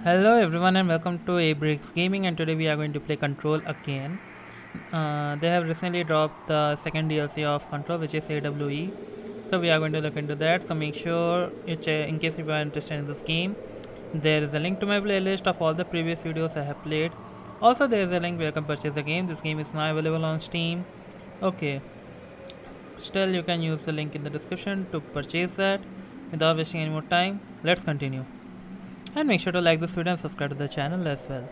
Hello everyone and welcome to Abrix Gaming, and today we are going to play Control again. They have recently dropped the second DLC of Control, which is AWE. So we are going to look into that. So make sure in case if you are interested in this game, there is a link to my playlist of all the previous videos I have played. Also there is a link where you can purchase the game. This game is now available on Steam. Okay, still you can use the link in the description to purchase that. Without wasting any more time, let's continue. And make sure to like this video and subscribe to the channel as well.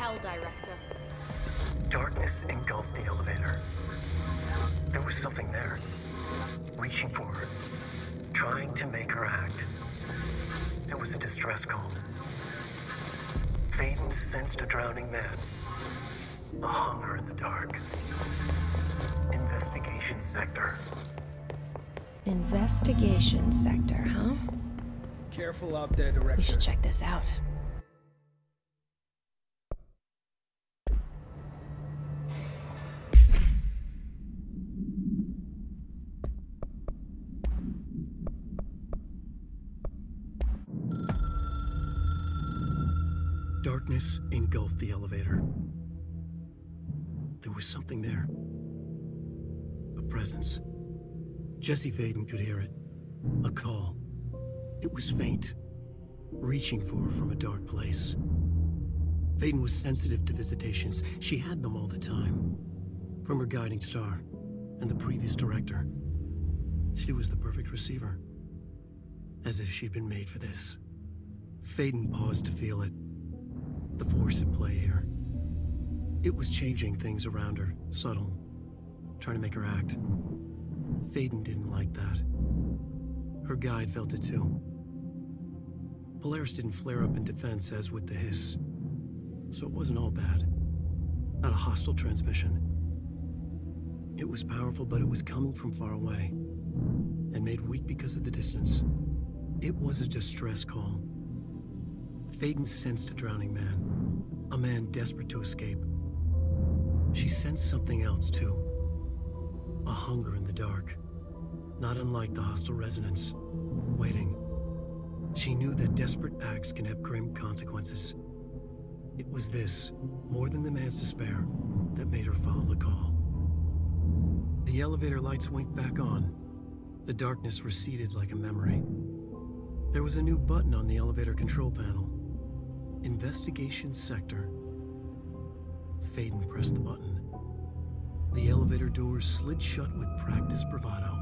hell, Director? Darkness engulfed the elevator. There was something there, reaching for her, trying to make her act. It was a distress call. Faden sensed a drowning man, a hunger in the dark. Investigation sector. Investigation sector, huh? Careful out there, Director. We should check this out. Darkness engulfed the elevator. There was something there. A presence. Jesse Faden could hear it. A call. It was faint, reaching for her from a dark place. Faden was sensitive to visitations. She had them all the time. From her guiding star and the previous director. She was the perfect receiver. As if she'd been made for this. Faden paused to feel it. The force at play here. It was changing things around her, subtle, trying to make her act. Faden didn't like that. Her guide felt it too. Polaris didn't flare up in defense as with the hiss, so it wasn't all bad. Not a hostile transmission. It was powerful, but it was coming from far away, and made weak because of the distance. It was a distress call. Faden sensed a drowning man, a man desperate to escape. She sensed something else, too. A hunger in the dark, not unlike the hostile resonance, waiting. She knew that desperate acts can have grim consequences. It was this, more than the man's despair, that made her follow the call. The elevator lights winked back on. The darkness receded like a memory. There was a new button on the elevator control panel. Investigation sector. Faden pressed the button. The elevator doors slid shut with practiced bravado.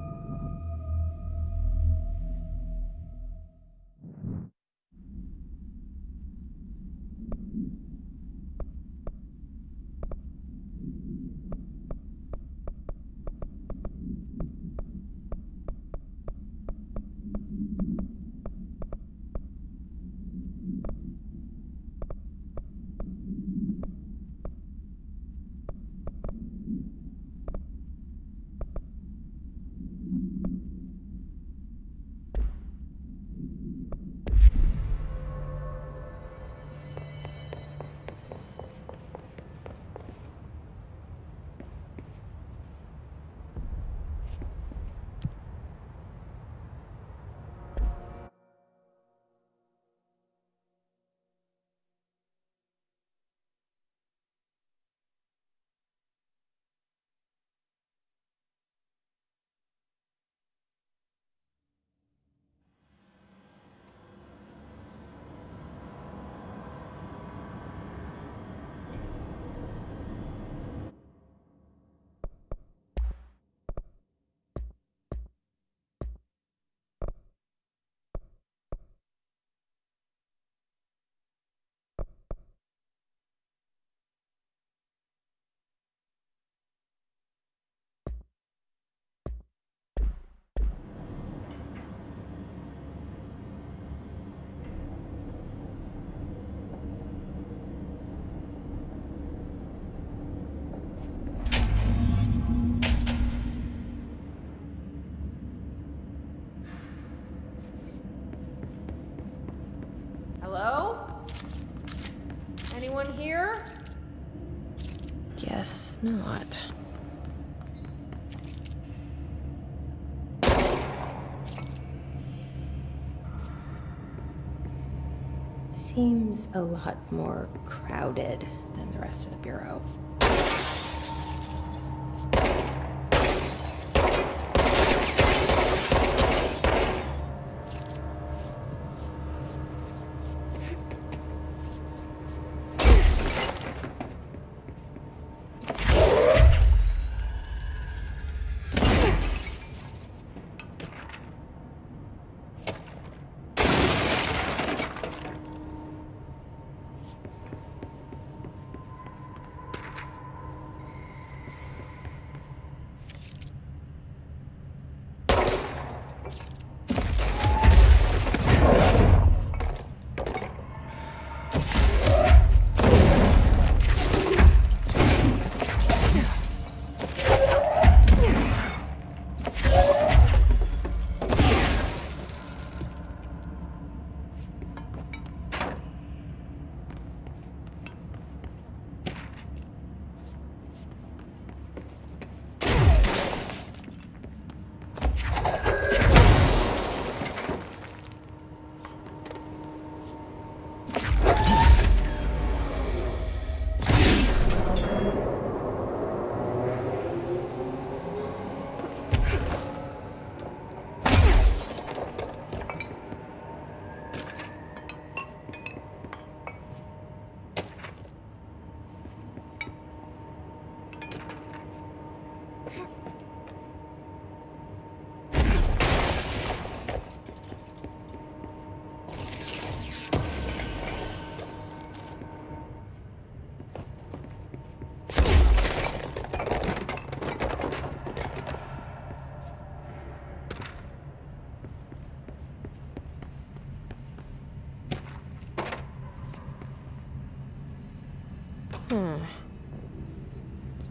Hello? Anyone here? Guess not. Seems a lot more crowded than the rest of the bureau.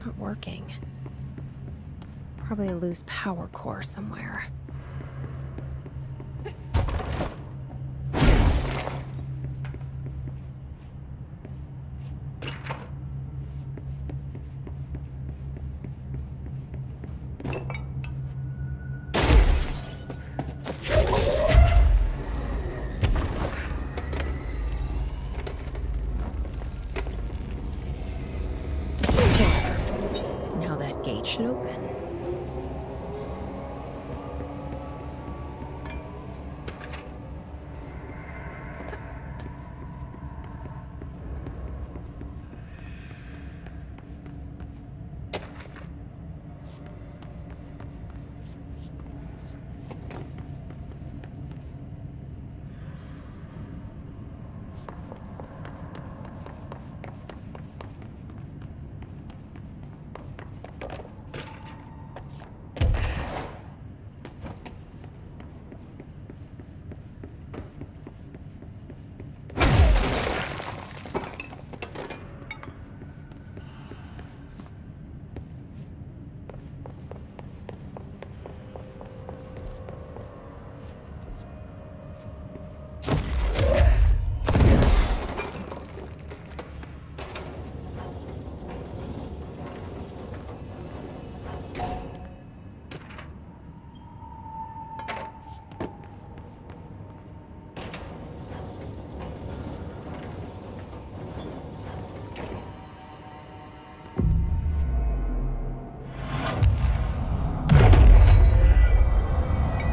not working. Probably a loose power core somewhere. Now that gate should open.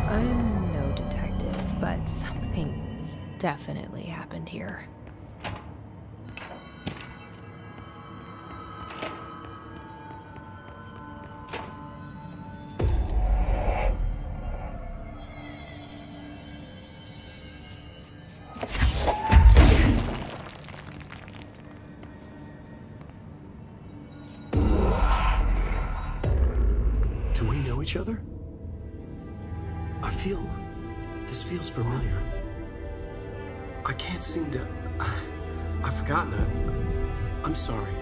I'm no detective, but something definitely happened here. Do we know each other? This feels familiar. I can't seem to... I've forgotten it. I'm sorry.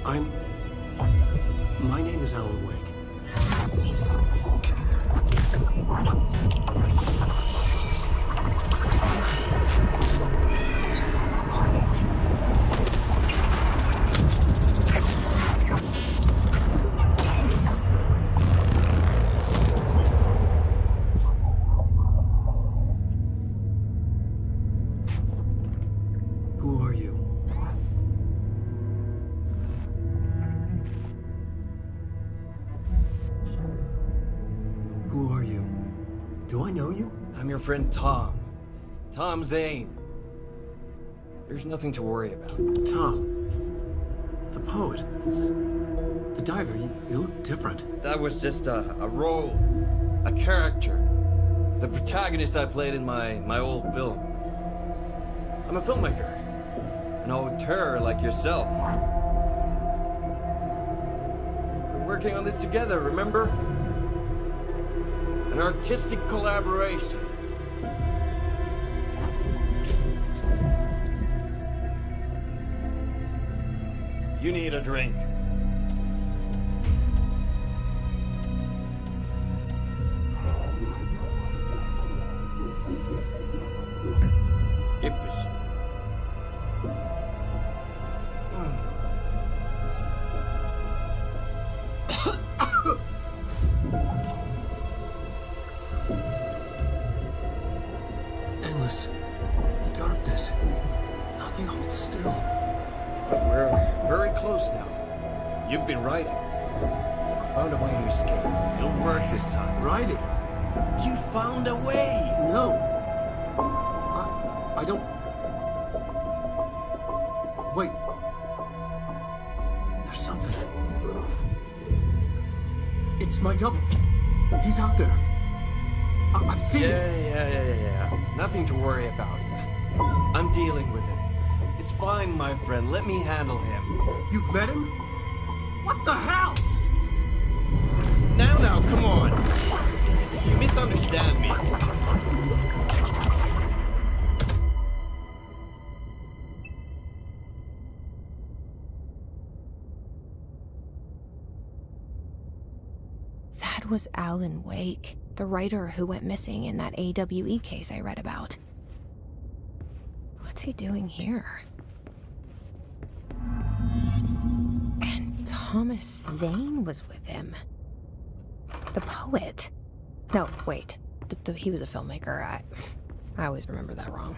My name is Alan Wake. Who are you? Who are you? Do I know you? I'm your friend Tom. Tom Zane. There's nothing to worry about. Tom. The poet. The diver. You look different. That was just a role. A character. The protagonist I played in my old film. I'm a filmmaker. An auteur like yourself. We're working on this together, remember? An artistic collaboration. You need a drink. Gibbish. Endless darkness. Nothing holds still. But we're very close now. You've been writing. I found a way to escape. It'll work this time. Riding. You found a way! No. I don't... Wait. There's something. It's my double. He's out there. I've seen him. Yeah. Nothing to worry about. I'm dealing with it. It's fine, my friend. Let me handle him. You've met him? What the hell? Now, come on. You misunderstand me. That was Alan Wake, the writer who went missing in that AWE case I read about. What's he doing here? And Thomas Zane was with him. The poet. No, wait. He was a filmmaker. I always remember that wrong.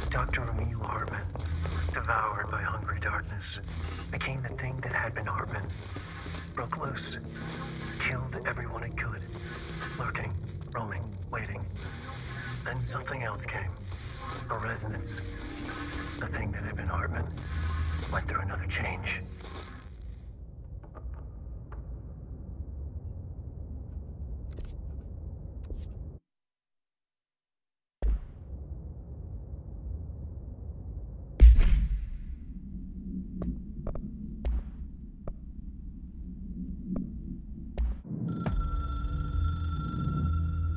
Dr. Emil Hartman, devoured by hungry darkness, became the thing that had been Hartman. Broke loose, killed everyone it could, lurking, roaming, waiting. Then something else came, a resonance. The thing that had been Hartman went through another change.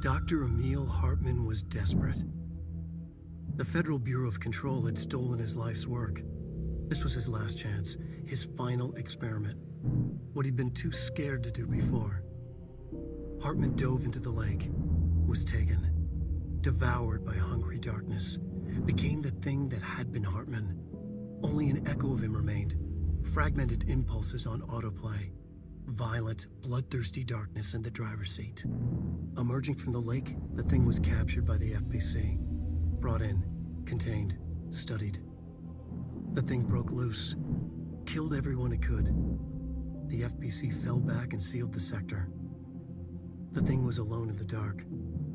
Dr. Emil Hartman was desperate. The Federal Bureau of Control had stolen his life's work. This was his last chance, his final experiment. What he'd been too scared to do before. Hartman dove into the lake, was taken, devoured by hungry darkness, became the thing that had been Hartman. Only an echo of him remained, fragmented impulses on autoplay. Violent, bloodthirsty darkness in the driver's seat. Emerging from the lake, the thing was captured by the FBC. Brought in, contained, studied. The thing broke loose, killed everyone it could. The FBC fell back and sealed the sector. The thing was alone in the dark,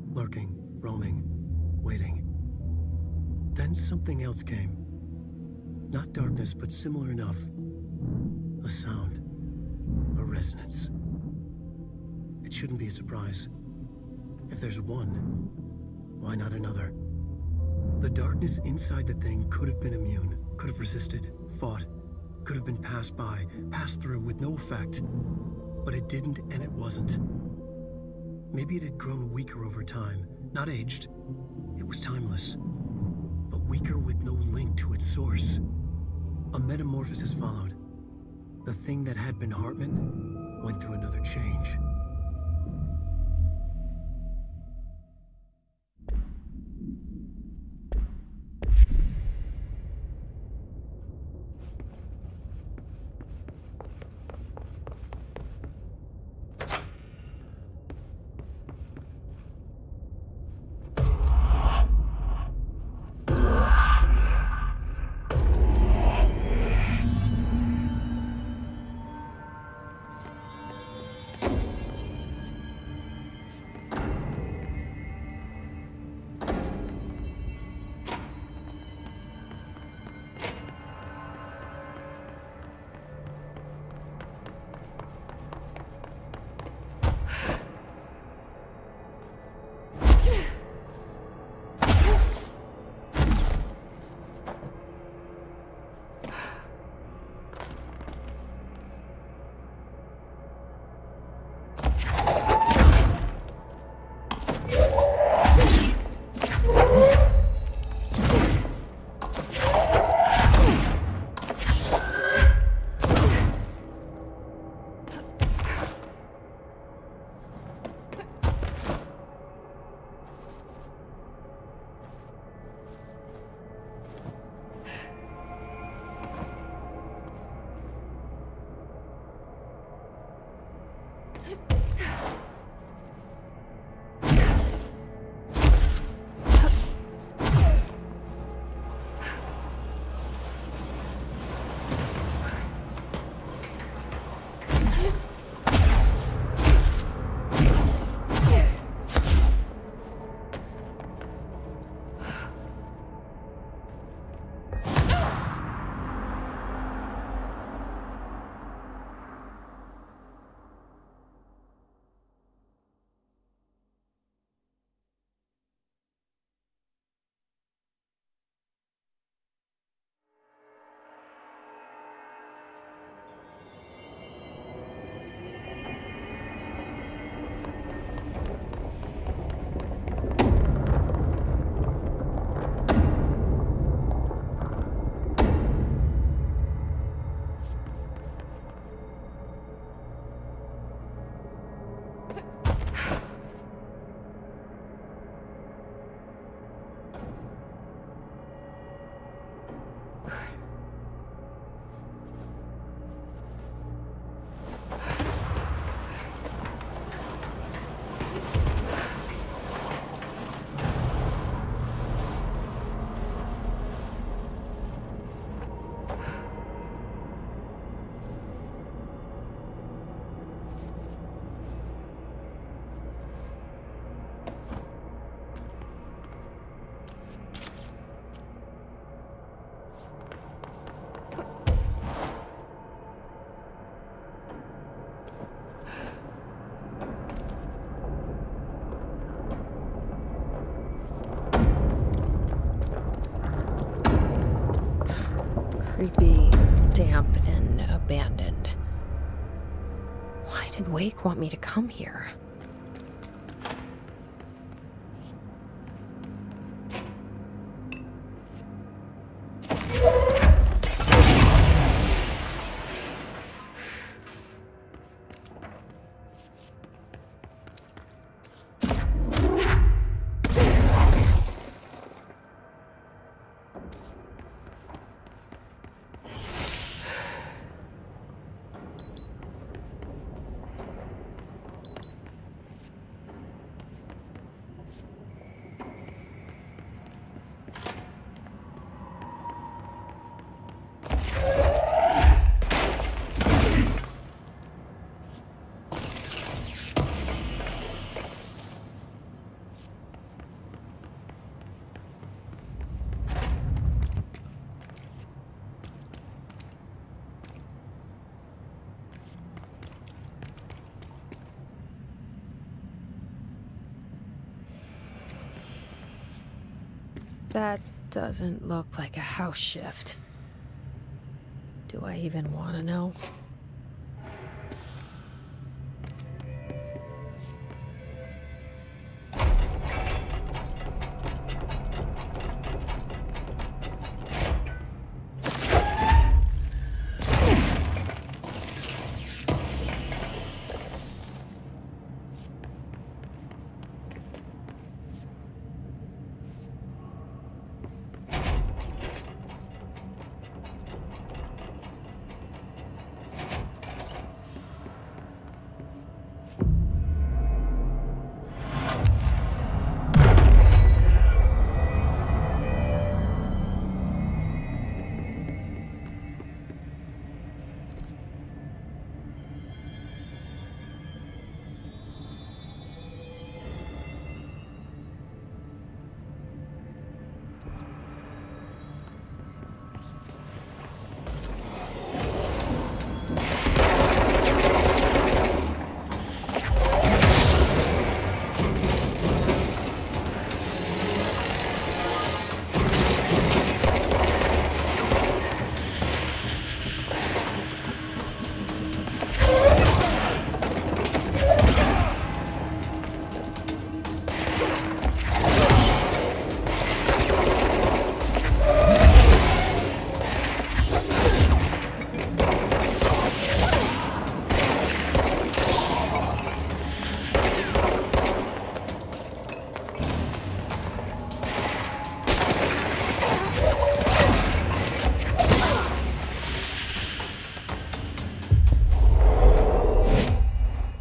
lurking, roaming, waiting. Then something else came. Not darkness, but similar enough. A sound. A resonance. It shouldn't be a surprise. If there's one, why not another? The darkness inside the thing could have been immune, could have resisted, fought, could have been passed by, passed through with no effect. But it didn't, and it wasn't. Maybe it had grown weaker over time, not aged. It was timeless, but weaker with no link to its source. A metamorphosis followed. The thing that had been Hartman went through another change. Creepy, damp, and abandoned. Why did Wake want me to come here? That doesn't look like a house shift. Do I even want to know?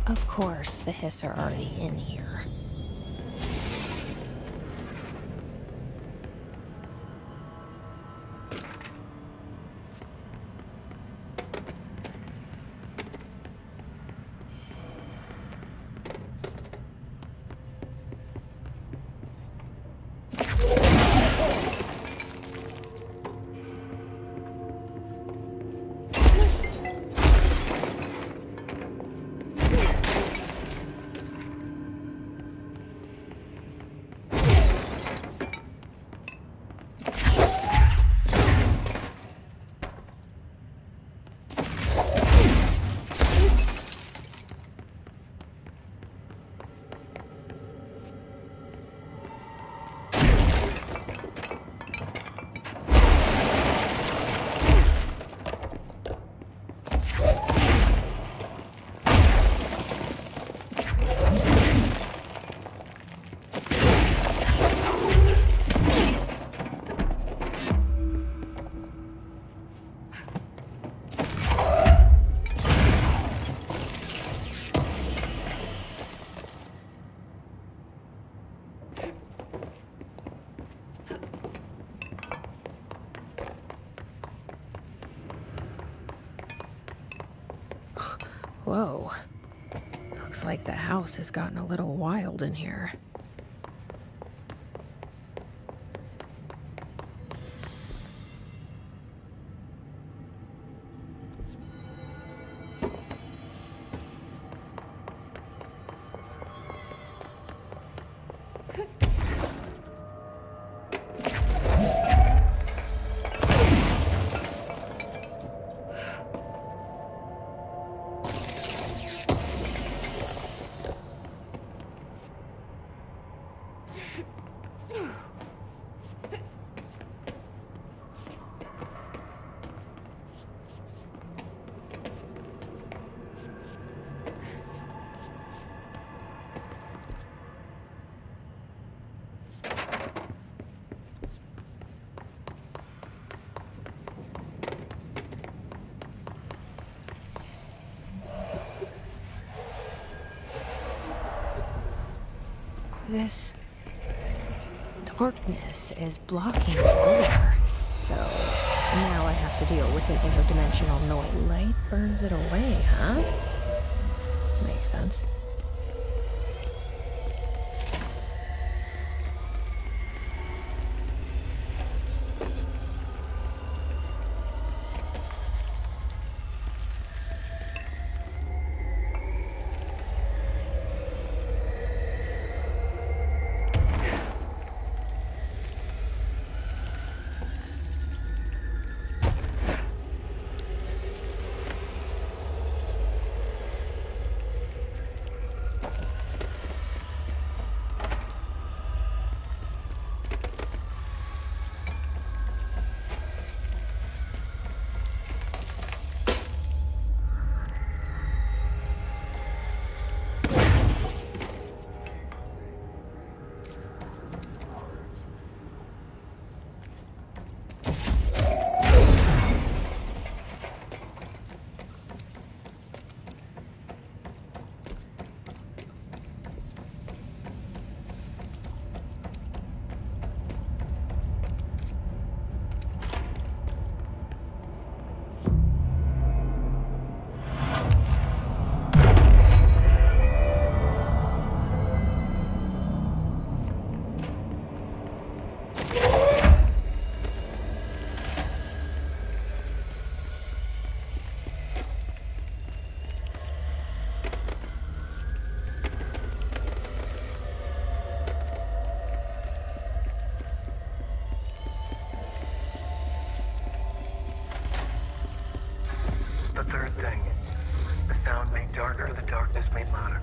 Of course, the Hiss are already in here. Whoa. Looks like the house has gotten a little wild in here. This darkness is blocking the door, so now I have to deal with an interdimensional noise. Light burns it away, huh? Makes sense. sound made darker, the darkness made louder.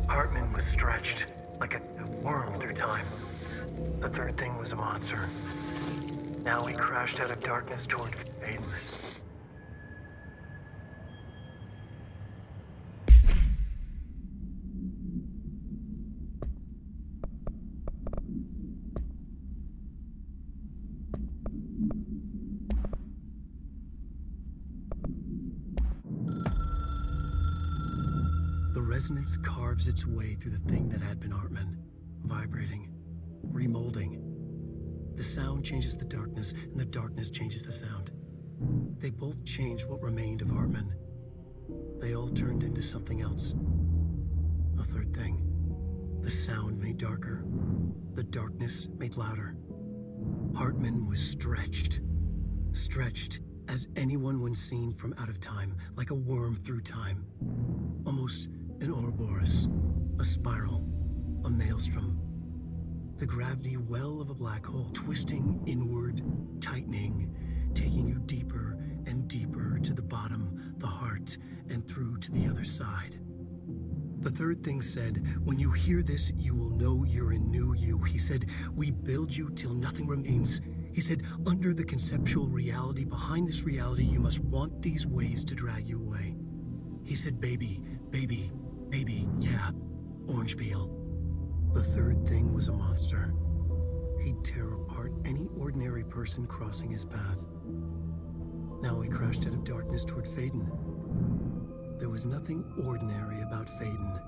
Hartman was stretched, like a worm through time. The third thing was a monster. Now he crashed out of darkness toward Faden. The resonance carves its way through the thing that had been Hartman, vibrating, remolding. The sound changes the darkness, and the darkness changes the sound. They both changed what remained of Hartman. They all turned into something else. A third thing. The sound made darker. The darkness made louder. Hartman was stretched. Stretched as anyone when seen from out of time, like a worm through time. Almost an Ouroboros, a spiral, a maelstrom. The gravity well of a black hole, twisting inward, tightening, taking you deeper and deeper to the bottom, the heart, and through to the other side. The third thing said, when you hear this, you will know you're in new you. He said, we build you till nothing remains. He said, under the conceptual reality, behind this reality, you must want these ways to drag you away. He said, baby, baby, baby, yeah, orange peel. The third thing was a monster. He'd tear apart any ordinary person crossing his path. Now he crashed out of darkness toward Faden. There was nothing ordinary about Faden.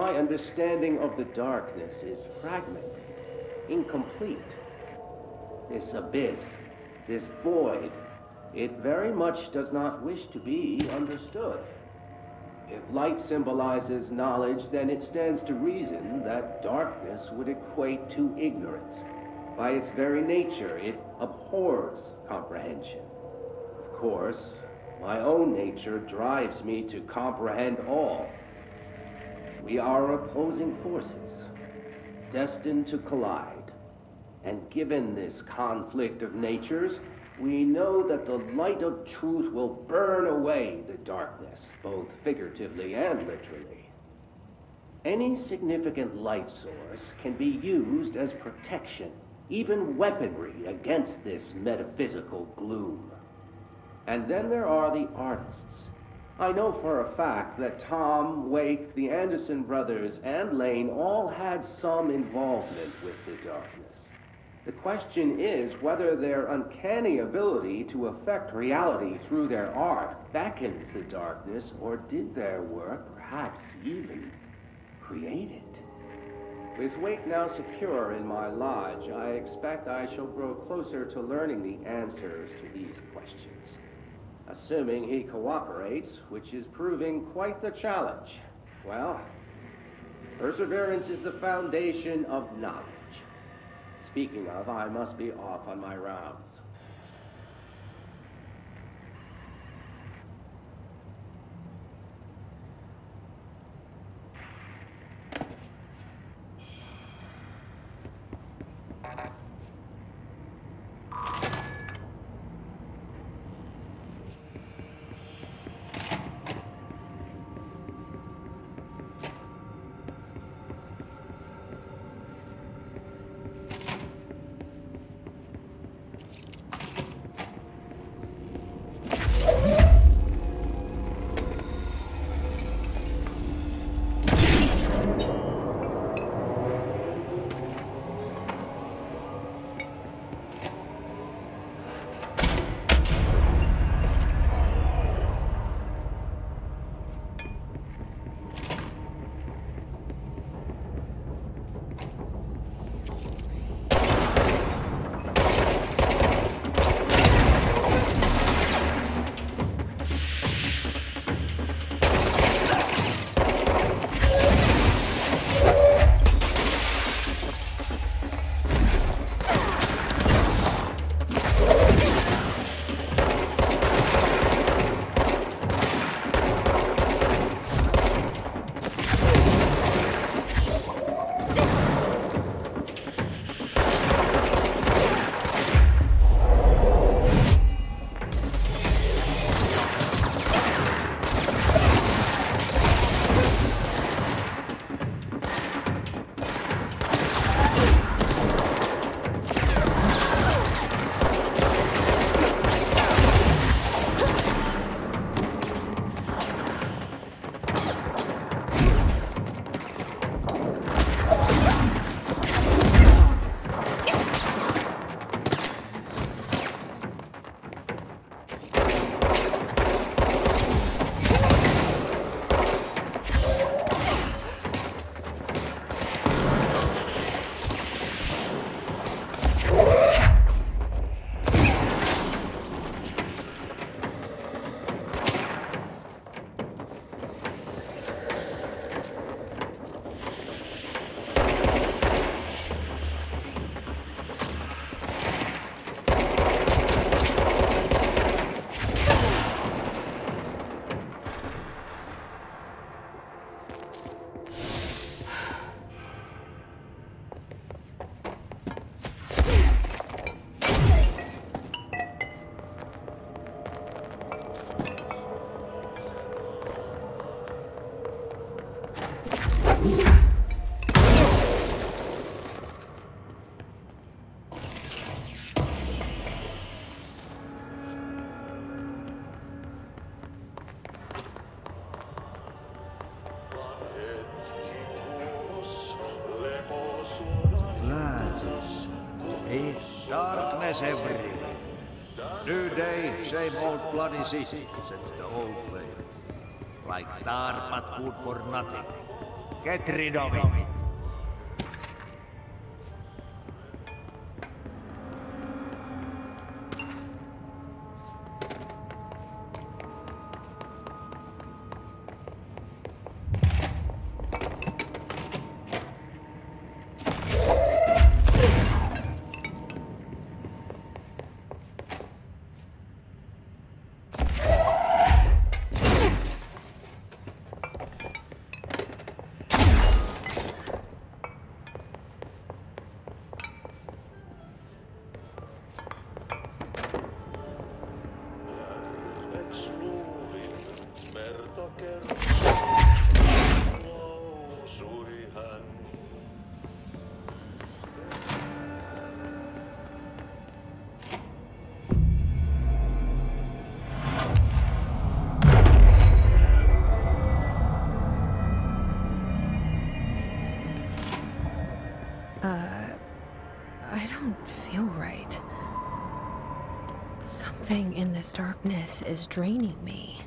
my understanding of the darkness is fragmented, incomplete. This abyss, this void, it very much does not wish to be understood. If light symbolizes knowledge, then it stands to reason that darkness would equate to ignorance. By its very nature, it abhors comprehension. Of course, my own nature drives me to comprehend all. We are opposing forces, destined to collide. And given this conflict of natures, we know that the light of truth will burn away the darkness, both figuratively and literally. Any significant light source can be used as protection, even weaponry against this metaphysical gloom. And then there are the artists. I know for a fact that Tom, Wake, the Anderson brothers, and Lane all had some involvement with the darkness. The question is whether their uncanny ability to affect reality through their art beckons the darkness, or did their work perhaps even create it? With Wake now secure in my lodge, I expect I shall grow closer to learning the answers to these questions. Assuming he cooperates, which is proving quite the challenge. Well, perseverance is the foundation of knowledge. Speaking of, I must be off on my rounds. Darkness everywhere. New day, same old bloody city, said the old player. Like tar but good for nothing. Get rid of it. I don't feel right. Something in this darkness is draining me.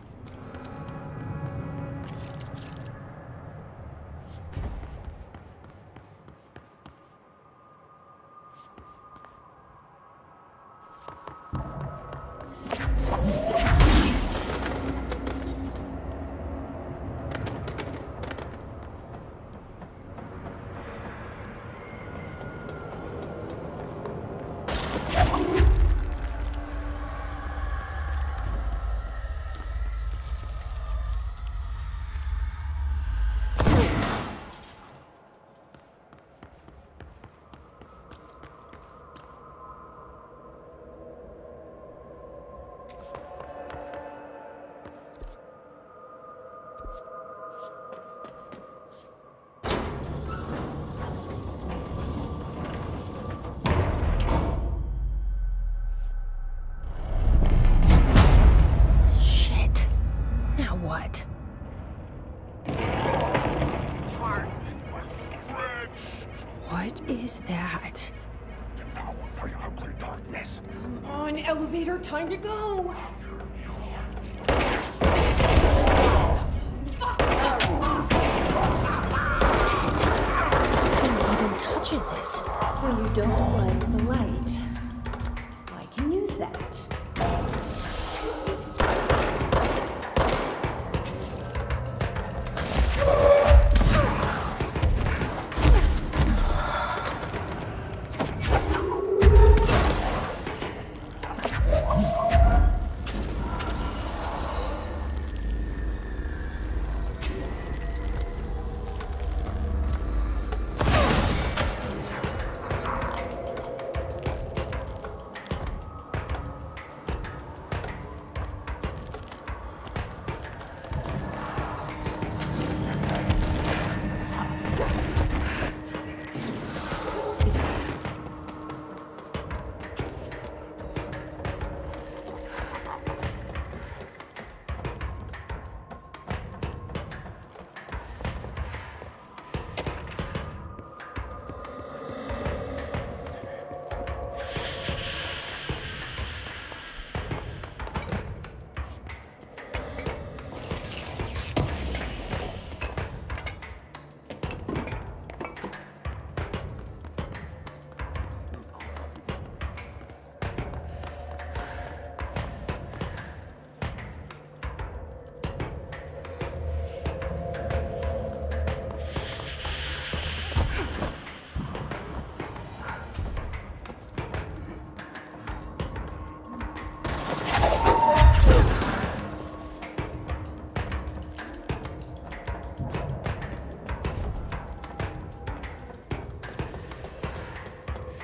What? What is that? Come on, elevator, time to go! Nothing even touches it. So you don't like the light. I can use that.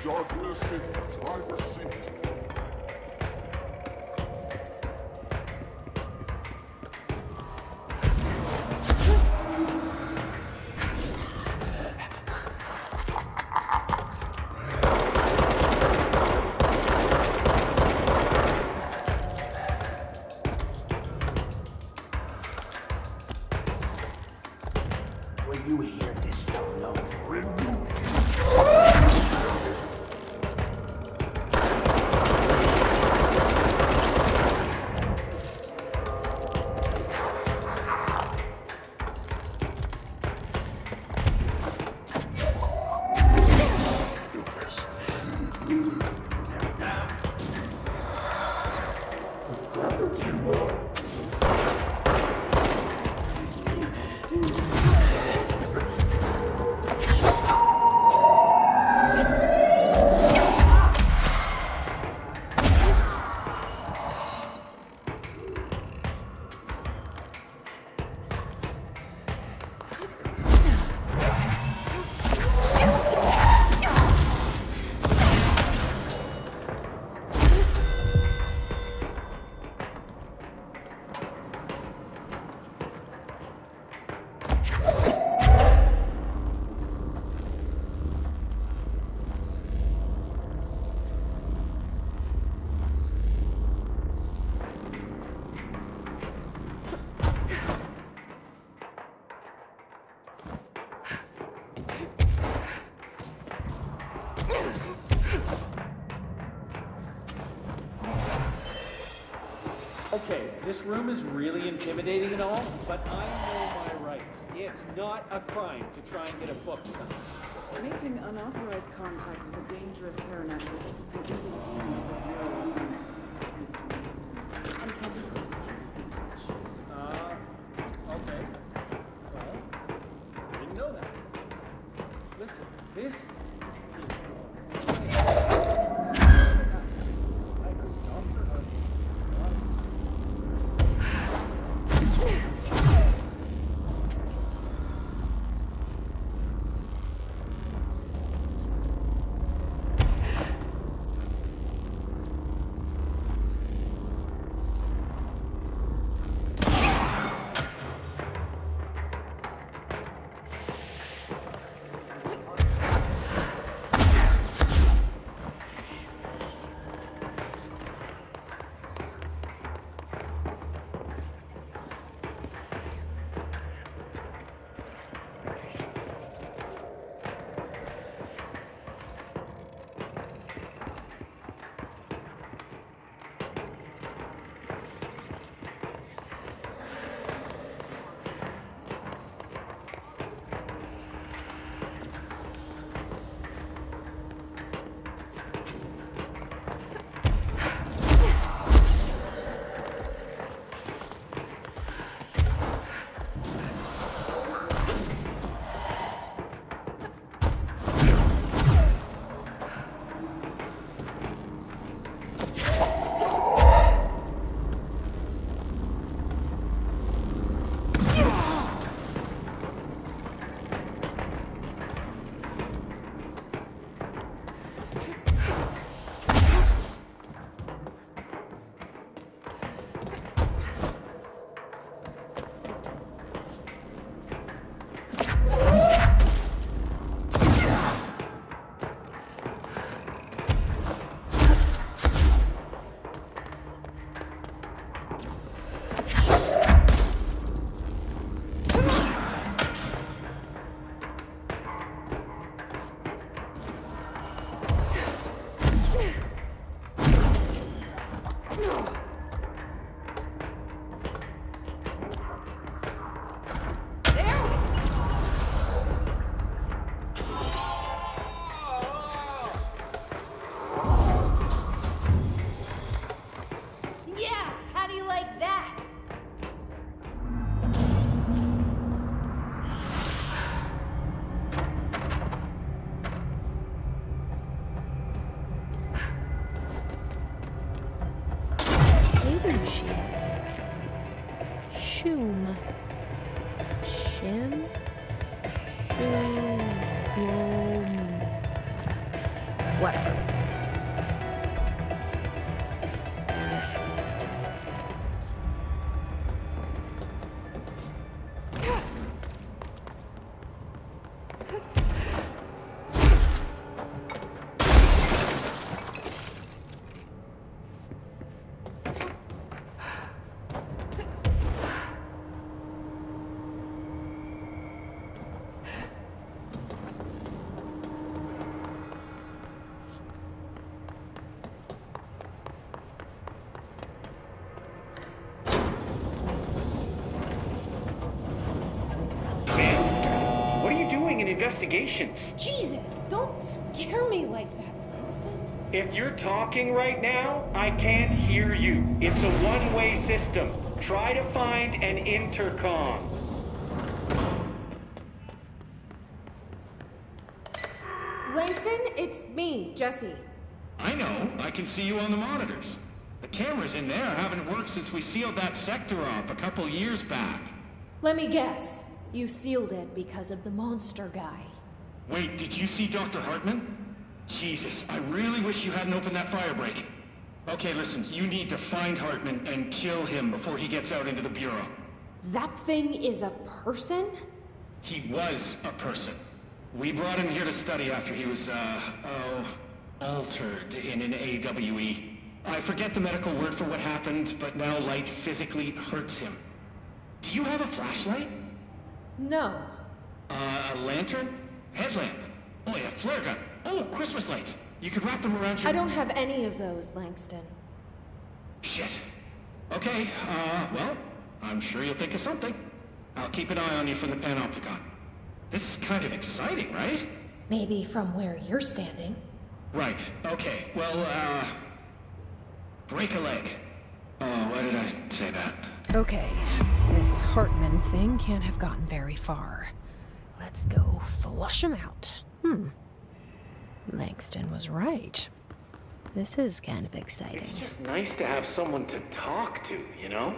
Darkness in the driver's seat. When you hear this, you'll know. When you Okay, this room is really intimidating and all, but I know my rights. It's not a crime to try and get a book signed. Making unauthorized contact with a dangerous paranatural entity is indeed the Bureau of offense, Mr. Winston, and can be prosecuted as such. Okay. Well, I didn't know that. Listen, this is Shoom. Shim? Whatever. investigations. Jesus, don't scare me like that, Winston. If you're talking right now, I can't hear you. It's a one-way system. Try to find an intercom. Langston, it's me, Jesse. I know. I can see you on the monitors. The cameras in there haven't worked since we sealed that sector off a couple years back. Let me guess. You sealed it because of the monster guy. Wait, did you see Dr. Hartman? Jesus, I really wish you hadn't opened that fire break. Okay, listen, you need to find Hartman and kill him before he gets out into the Bureau. That thing is a person? He was a person. We brought him here to study after he was, altered in an AWE. I forget the medical word for what happened, but now light physically hurts him. Do you have a flashlight? No. A lantern? Headlamp? Oh yeah, flare gun. Oh, Christmas lights. You could wrap them around your... I don't have any of those, Langston. Shit. Okay, well, I'm sure you'll think of something. I'll keep an eye on you from the panopticon. This is kind of exciting, right? Maybe from where you're standing. Right, okay. Well, break a leg. Oh, why did I say that? Okay, this Hartman thing can't have gotten very far. Let's go flush him out. Langston was right. This is kind of exciting. It's just nice to have someone to talk to, you know?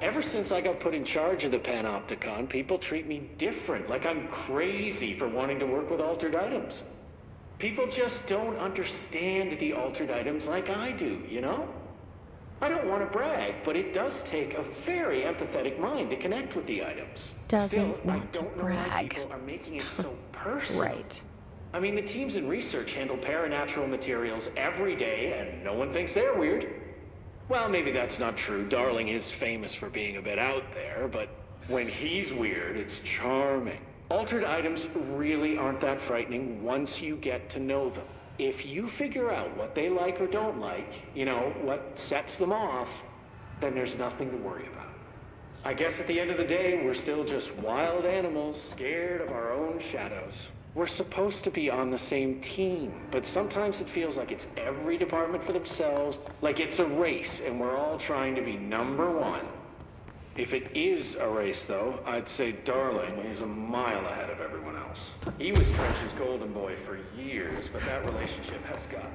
Ever since I got put in charge of the Panopticon, people treat me different, like I'm crazy for wanting to work with altered items. People just don't understand the altered items like I do, you know? I don't want to brag, but it does take a very empathetic mind to connect with the items. Doesn't want to brag. Why people are making it so personal. Right. I mean, the teams in research handle paranatural materials every day, and no one thinks they're weird. Well, maybe that's not true. Darling is famous for being a bit out there, but when he's weird, it's charming. Altered items really aren't that frightening once you get to know them. If you figure out what they like or don't like, you know, what sets them off, then there's nothing to worry about. I guess at the end of the day, we're still just wild animals, scared of our own shadows. We're supposed to be on the same team, but sometimes it feels like it's every department for themselves, like it's a race, and we're all trying to be number one. If it is a race, though, I'd say Darling is a mile ahead of everyone else. He was Trench's golden boy for years, but that relationship has gone